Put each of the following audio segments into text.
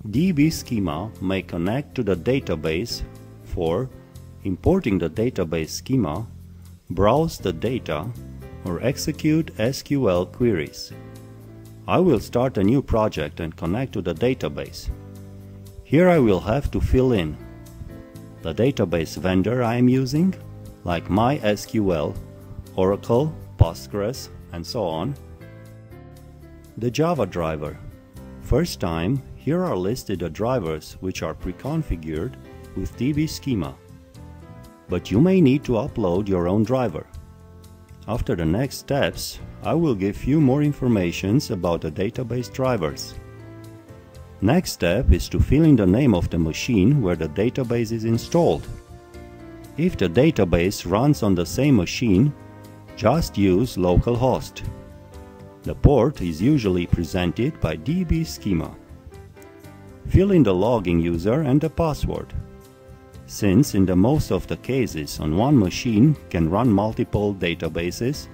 DbSchema may connect to the database for importing the database schema, browse the data, or execute SQL queries. I will start a new project and connect to the database. Here I will have to fill in the database vendor I am using, like MySQL, Oracle, Postgres, and so on. The Java driver. First time, here are listed the drivers which are pre-configured with DbSchema. But you may need to upload your own driver. After the next steps, I will give you more informations about the database drivers. Next step is to fill in the name of the machine where the database is installed. If the database runs on the same machine, just use localhost. The port is usually presented by DbSchema. Fill in the login user and the password. Since in the most of the cases on one machine can run multiple databases,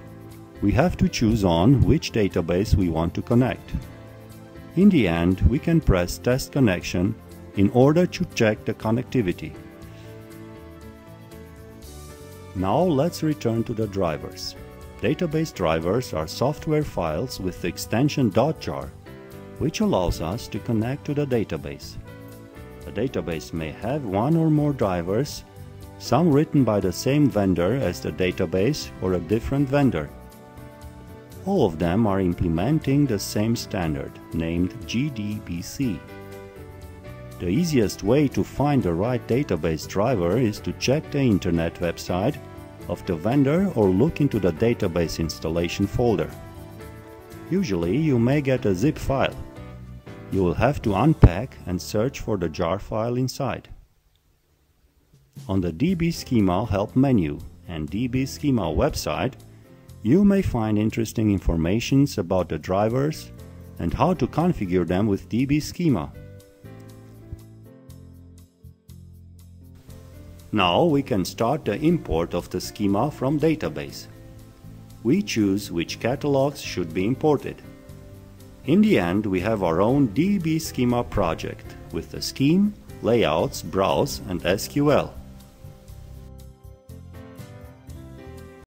we have to choose on which database we want to connect. In the end, we can press Test Connection in order to check the connectivity. Now let's return to the drivers. Database drivers are software files with the extension .jar, which allows us to connect to the database. A database may have one or more drivers, some written by the same vendor as the database or a different vendor. All of them are implementing the same standard, named JDBC. The easiest way to find the right database driver is to check the internet website of the vendor or look into the database installation folder. Usually you may get a zip file. You will have to unpack and search for the jar file inside. On the DbSchema help menu and DbSchema website, you may find interesting information about the drivers and how to configure them with DbSchema. Now we can start the import of the schema from database. We choose which catalogs should be imported. In the end, we have our own DbSchema project with the scheme, layouts, browse, and SQL.